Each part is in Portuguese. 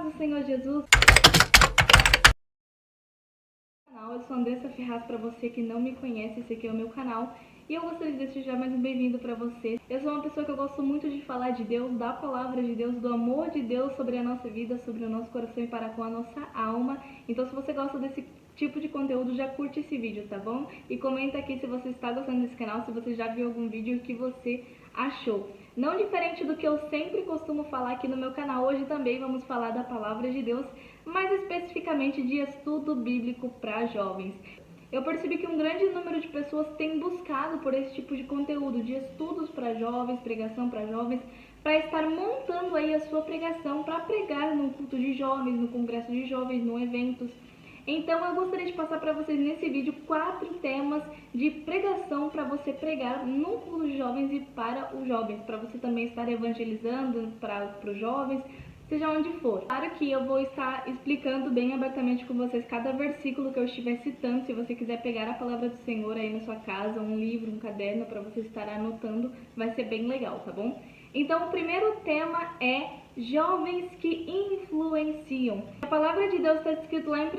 paz do Senhor Jesus. Eu sou Andressa Ferraz, para você que não me conhece, esse aqui é o meu canal e eu gostaria de desejar mais um bem-vindo para você. Eu sou uma pessoa que eu gosto muito de falar de Deus, da palavra de Deus, do amor de Deus sobre a nossa vida, sobre o nosso coração e para com a nossa alma. Então, se você gosta desse tipo de conteúdo, já curte esse vídeo, tá bom? E comenta aqui se você está gostando desse canal, se você já viu algum vídeo e o que você achou. Não diferente do que eu sempre costumo falar aqui no meu canal, hoje também vamos falar da palavra de Deus, mais especificamente de estudo bíblico para jovens. Eu percebi que um grande número de pessoas tem buscado por esse tipo de conteúdo, de estudos para jovens, pregação para jovens, para estar montando aí a sua pregação para pregar no culto de jovens, no congresso de jovens, no eventos. Então eu gostaria de passar para vocês nesse vídeo 4 temas de pregação para você pregar no culto de jovens e para os jovens, para você também estar evangelizando para os jovens, seja onde for. Claro que eu vou estar explicando bem abertamente com vocês cada versículo que eu estiver citando. Se você quiser pegar a palavra do Senhor aí na sua casa, um livro, um caderno para você estar anotando, vai ser bem legal, tá bom? Então o primeiro tema é jovens que influenciam. A palavra de Deus está escrito lá em 1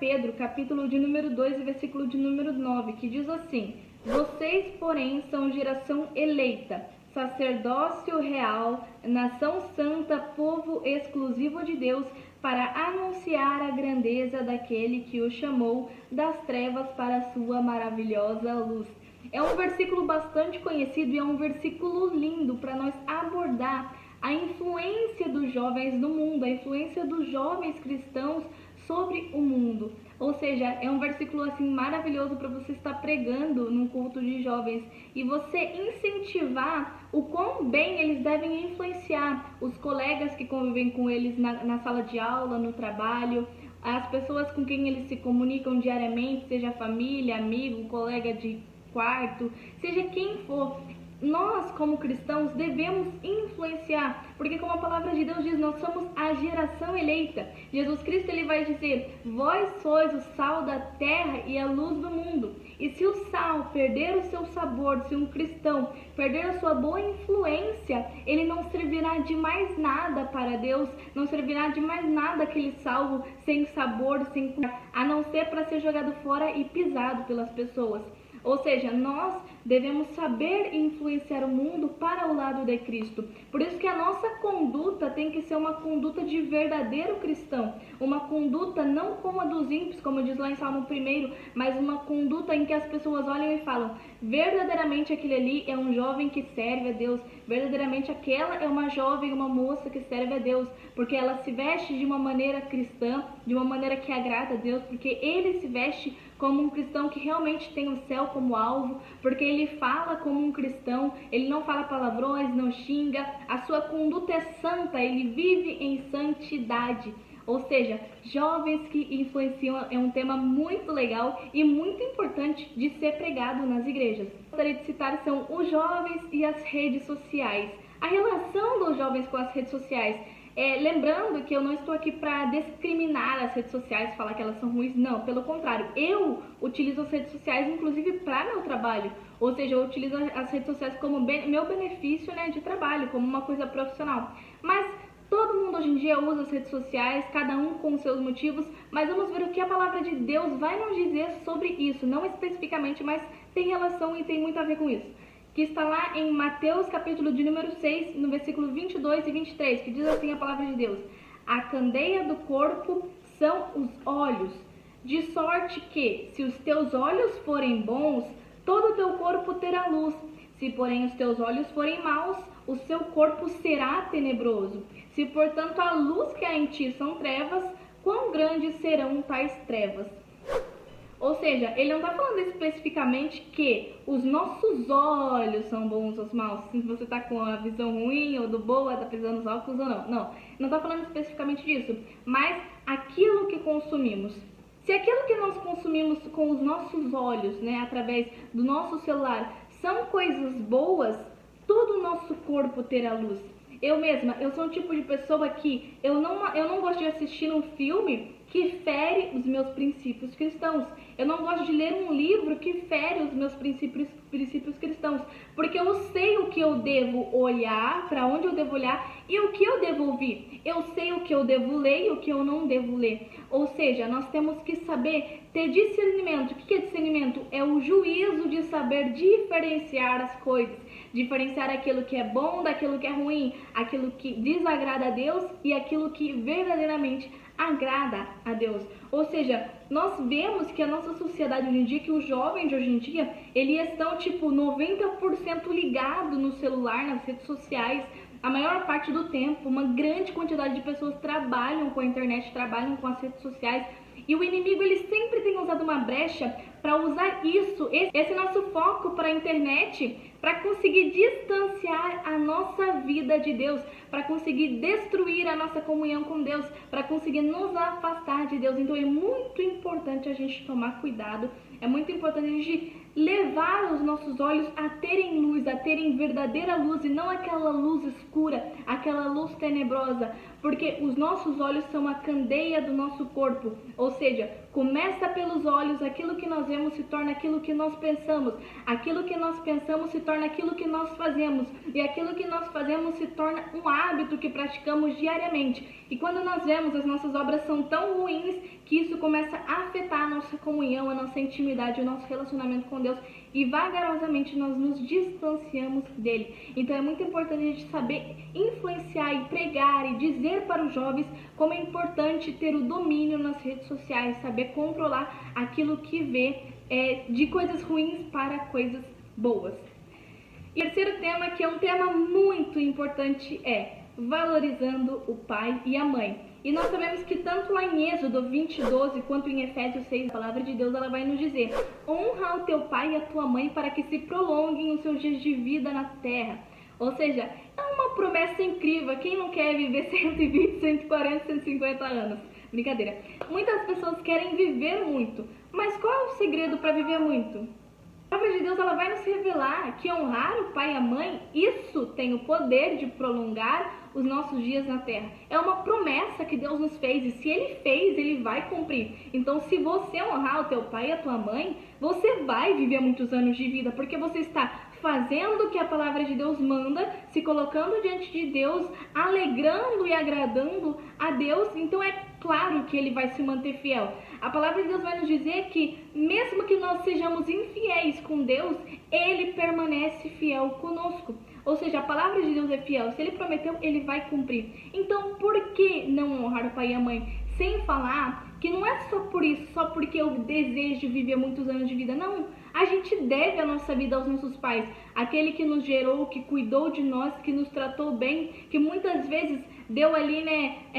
Pedro, capítulo de número 2 e versículo de número 9, que diz assim: vocês, porém, são geração eleita, sacerdócio real, nação santa, povo exclusivo de Deus, para anunciar a grandeza daquele que o chamou das trevas para a sua maravilhosa luz. É um versículo bastante conhecido e é um versículo lindo para nós abordar a influência dos jovens no mundo, a influência dos jovens cristãos sobre o mundo. Ou seja, é um versículo assim maravilhoso para você estar pregando num culto de jovens e você incentivar o quão bem eles devem influenciar os colegas que convivem com eles na sala de aula, no trabalho, as pessoas com quem eles se comunicam diariamente, seja família, amigo, colega de quarto, seja quem for. Nós, como cristãos, devemos influenciar, porque como a palavra de Deus diz, nós somos a geração eleita. Jesus Cristo ele vai dizer: vós sois o sal da terra e a luz do mundo. E se o sal perder o seu sabor, se um cristão perder a sua boa influência, ele não servirá de mais nada para Deus, não servirá de mais nada aquele sal sem sabor, sem cor, a não ser para ser jogado fora e pisado pelas pessoas. Ou seja, nós devemos saber influenciar o mundo para o lado de Cristo. Por isso que a nossa conduta tem que ser uma conduta de verdadeiro cristão. Uma conduta não como a dos ímpios, como diz lá em Salmo 1, mas uma conduta em que as pessoas olham e falam: verdadeiramente aquele ali é um jovem que serve a Deus. Verdadeiramente aquela é uma jovem, uma moça que serve a Deus. Porque ela se veste de uma maneira cristã, de uma maneira que agrada a Deus. Porque ele se veste como um cristão que realmente tem o céu como alvo, porque ele fala como um cristão, ele não fala palavrões, não xinga, a sua conduta é santa, ele vive em santidade. Ou seja, jovens que influenciam é um tema muito legal e muito importante de ser pregado nas igrejas. Gostaria de citar são os jovens e as redes sociais. A relação dos jovens com as redes sociais. Lembrando que eu não estou aqui para discriminar as redes sociais, falar que elas são ruins, não, pelo contrário, eu utilizo as redes sociais inclusive para meu trabalho, ou seja, eu utilizo as redes sociais como meu benefício, né, de trabalho, como uma coisa profissional, mas todo mundo hoje em dia usa as redes sociais, cada um com seus motivos, mas vamos ver o que a palavra de Deus vai nos dizer sobre isso, não especificamente, mas tem relação e tem muito a ver com isso. Que está lá em Mateus capítulo de número 6, no versículo 22 e 23, que diz assim a palavra de Deus: a candeia do corpo são os olhos, de sorte que, se os teus olhos forem bons, todo o teu corpo terá luz. Se, porém, os teus olhos forem maus, o seu corpo será tenebroso. Se, portanto, a luz que há em ti são trevas, quão grandes serão tais trevas? Ou seja, ele não está falando especificamente que os nossos olhos são bons ou maus, se você está com a visão ruim ou do boa, está precisando usar óculos ou não. Não está falando especificamente disso, mas aquilo que consumimos. Se aquilo que nós consumimos com os nossos olhos, né, através do nosso celular, são coisas boas, todo o nosso corpo terá luz. Eu mesma, eu sou um tipo de pessoa que eu não gosto de assistir um filme que fere os meus princípios cristãos. Eu não gosto de ler um livro que fere os meus princípios cristãos, porque eu sei o que eu devo olhar, para onde eu devo olhar e o que eu devo ouvir. Eu sei o que eu devo ler e o que eu não devo ler. Ou seja, nós temos que saber ter discernimento. O que é discernimento? É o juízo de saber diferenciar as coisas, diferenciar aquilo que é bom daquilo que é ruim, aquilo que desagrada a Deus e aquilo que verdadeiramente agrada a Deus. Ou seja, nós vemos que a nossa sociedade hoje em dia, que os jovens de hoje em dia, eles estão tipo 90% ligados no celular, nas redes sociais, a maior parte do tempo. Uma grande quantidade de pessoas trabalham com a internet, trabalham com as redes sociais, e o inimigo ele sempre tem usado uma brecha para usar esse nosso foco para a internet, para conseguir distanciar a nossa vida de Deus, para conseguir destruir a nossa comunhão com Deus, para conseguir nos afastar de Deus. Então é muito importante a gente tomar cuidado, é muito importante a gente levar os nossos olhos a terem luz, a terem verdadeira luz e não aquela luz escura, aquela luz tenebrosa, porque os nossos olhos são a candeia do nosso corpo. Ou seja, começa pelos olhos, aquilo que nós vemos se torna aquilo que nós pensamos, aquilo que nós pensamos se torna aquilo que nós fazemos, e aquilo que nós fazemos se torna um hábito que praticamos diariamente. E quando nós vemos, as nossas obras são tão ruins que isso começa a afetar a nossa comunhão, a nossa intimidade, o nosso relacionamento com Deus, e vagarosamente nós nos distanciamos dele. Então é muito importante a gente saber influenciar e pregar e dizer para os jovens como é importante ter o domínio nas redes sociais, saber controlar aquilo que vê de coisas ruins para coisas boas. E o terceiro tema, que é um tema muito importante, é valorizando o pai e a mãe. E nós sabemos que tanto lá em Êxodo 20:12 quanto em Efésios 6, a palavra de Deus ela vai nos dizer: honra o teu pai e a tua mãe para que se prolonguem os seus dias de vida na terra. Ou seja, é uma promessa incrível. Quem não quer viver 120, 140, 150 anos? Brincadeira. Muitas pessoas querem viver muito, mas qual é o segredo para viver muito? A palavra de Deus ela vai nos revelar que honrar o pai e a mãe, isso tem o poder de prolongar os nossos dias na terra. É uma promessa que Deus nos fez, e se Ele fez, Ele vai cumprir. Então, se você honrar o teu pai e a tua mãe, você vai viver muitos anos de vida, porque você está fazendo o que a palavra de Deus manda, se colocando diante de Deus, alegrando e agradando a Deus. Então é claro que Ele vai se manter fiel. A palavra de Deus vai nos dizer que mesmo que nós sejamos infiéis com Deus, Ele permanece fiel conosco. Ou seja, a palavra de Deus é fiel. Se Ele prometeu, Ele vai cumprir. Então, por que não honrar o pai e a mãe? Sem falar que não é só por isso, só porque eu desejo viver muitos anos de vida. Não, a gente deve a nossa vida aos nossos pais. Aquele que nos gerou, que cuidou de nós, que nos tratou bem, que muitas vezes deu ali,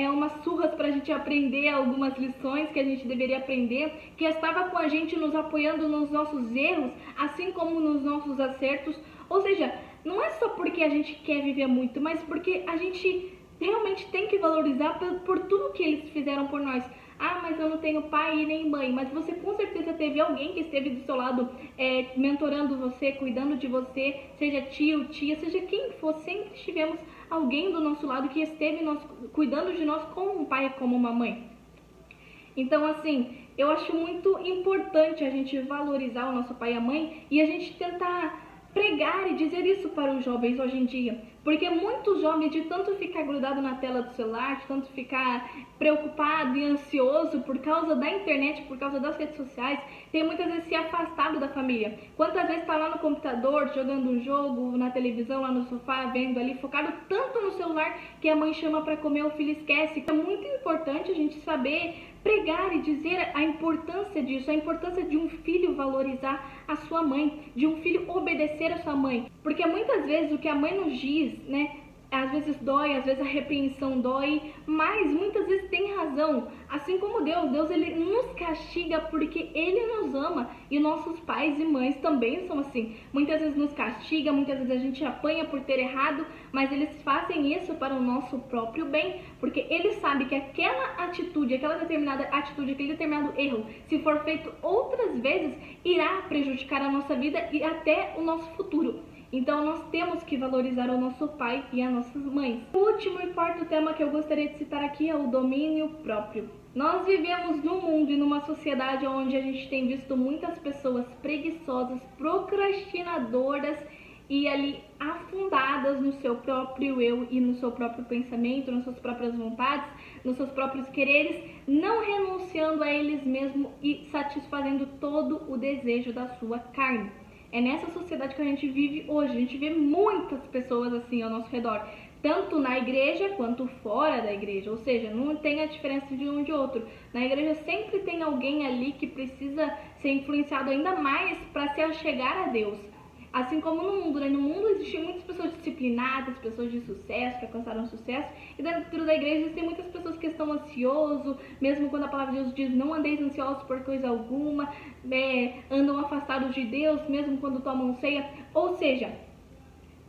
umas surras pra gente aprender algumas lições que a gente deveria aprender, que estava com a gente nos apoiando nos nossos erros, assim como nos nossos acertos. Ou seja, não é só porque a gente quer viver muito, mas porque a gente realmente tem que valorizar por tudo que eles fizeram por nós. Ah, mas eu não tenho pai e nem mãe. Mas você com certeza teve alguém que esteve do seu lado, mentorando você, cuidando de você, seja tio, tia, seja quem for. Sempre tivemos alguém do nosso lado que esteve cuidando de nós como um pai e como uma mãe. Então, assim, eu acho muito importante a gente valorizar o nosso pai e a mãe, e a gente tentar pregar e dizer isso para os jovens hoje em dia. Porque muitos jovens, de tanto ficar grudado na tela do celular, de tanto ficar preocupado e ansioso por causa da internet, por causa das redes sociais, tem muitas vezes se afastado da família. Quantas vezes está lá no computador, jogando um jogo, na televisão, lá no sofá, vendo ali, focado tanto no celular que a mãe chama para comer, o filho esquece. É muito importante a gente saber pregar e dizer a importância disso, a importância de um filho valorizar a sua mãe, de um filho obedecer a sua mãe. Porque muitas vezes o que a mãe nos diz, às vezes dói, às vezes a repreensão dói, mas muitas vezes tem razão. Assim como Deus ele nos castiga porque Ele nos ama, e nossos pais e mães também são assim. Muitas vezes nos castiga, muitas vezes a gente apanha por ter errado, mas eles fazem isso para o nosso próprio bem, porque Ele sabe que aquela atitude, aquela determinada atitude, aquele determinado erro, se for feito outras vezes, irá prejudicar a nossa vida e até o nosso futuro. Então nós temos que valorizar o nosso pai e as nossas mães. O último e quarto tema que eu gostaria de citar aqui é o domínio próprio. Nós vivemos num mundo e numa sociedade onde a gente tem visto muitas pessoas preguiçosas, procrastinadoras e ali afundadas no seu próprio eu e no seu próprio pensamento, nas suas próprias vontades, nos seus próprios quereres, não renunciando a eles mesmos e satisfazendo todo o desejo da sua carne. É nessa sociedade que a gente vive hoje. A gente vê muitas pessoas assim ao nosso redor, tanto na igreja quanto fora da igreja, ou seja, não tem a diferença de um de outro. Na igreja sempre tem alguém ali que precisa ser influenciado ainda mais para se achegar a Deus. Assim como no mundo, né? No mundo existem muitas pessoas disciplinadas, pessoas de sucesso, que alcançaram sucesso, e dentro da igreja existem muitas pessoas que estão ansiosos, mesmo quando a palavra de Deus diz não andeis ansiosos por coisa alguma, andam afastados de Deus, mesmo quando tomam ceia, ou seja,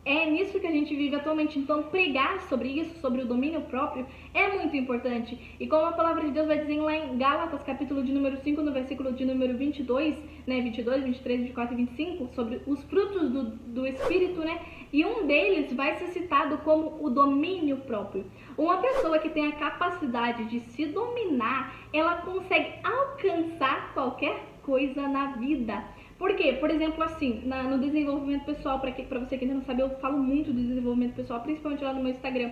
é nisso que a gente vive atualmente. Então pregar sobre isso, sobre o domínio próprio, é muito importante. E como a palavra de Deus vai dizer lá em Gálatas, capítulo de número 5, no versículo de número 22, né, 22, 23, 24 e 25, sobre os frutos do Espírito, né, e um deles vai ser citado como o domínio próprio. Uma pessoa que tem a capacidade de se dominar, ela consegue alcançar qualquer coisa na vida. Por quê? Por exemplo, assim, no desenvolvimento pessoal, para você que ainda não sabe, eu falo muito do desenvolvimento pessoal, principalmente lá no meu Instagram.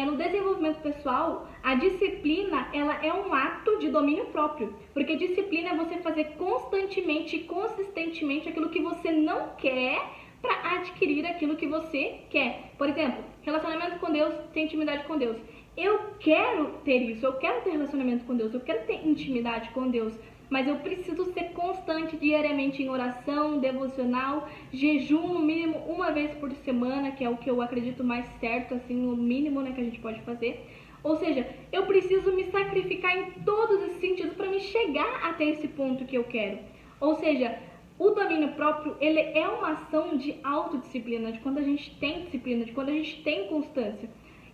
No desenvolvimento pessoal, a disciplina, ela é um ato de domínio próprio. Porque disciplina é você fazer constantemente e consistentemente aquilo que você não quer para adquirir aquilo que você quer. Por exemplo, relacionamento com Deus, ter intimidade com Deus. Eu quero ter isso, eu quero ter relacionamento com Deus, eu quero ter intimidade com Deus. Mas eu preciso ser constante diariamente em oração, devocional, jejum no mínimo uma vez por semana, que é o que eu acredito mais certo, assim, o mínimo, né, que a gente pode fazer. Ou seja, eu preciso me sacrificar em todos esses sentidos para me chegar até esse ponto que eu quero. Ou seja, o domínio próprio, ele é uma ação de autodisciplina, de quando a gente tem disciplina, de quando a gente tem constância.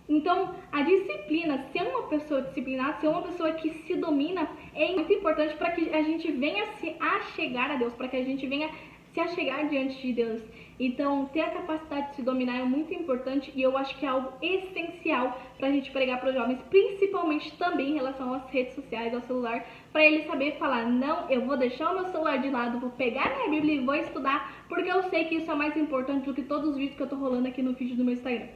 Então, a disciplina, ser uma pessoa disciplinada, ser uma pessoa que se domina, é muito importante para que a gente venha se achegar a Deus, para que a gente venha se achegar diante de Deus. Então, ter a capacidade de se dominar é muito importante e eu acho que é algo essencial para a gente pregar para os jovens, principalmente também em relação às redes sociais, ao celular, para ele saber falar, não, eu vou deixar o meu celular de lado, vou pegar minha Bíblia e vou estudar, porque eu sei que isso é mais importante do que todos os vídeos que eu tô rolando aqui no feed do meu Instagram.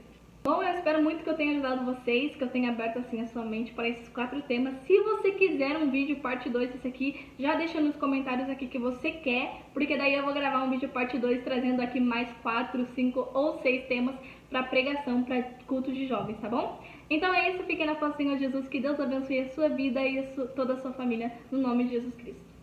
Bom, eu espero muito que eu tenha ajudado vocês, que eu tenha aberto assim a sua mente para esses 4 temas. Se você quiser um vídeo parte 2 desse aqui, já deixa nos comentários aqui que você quer, porque daí eu vou gravar um vídeo parte 2 trazendo aqui mais 4, 5 ou 6 temas para pregação, para cultos de jovens, tá bom? Então é isso, fiquem na paz do Senhor Jesus, que Deus abençoe a sua vida e toda a sua família, no nome de Jesus Cristo.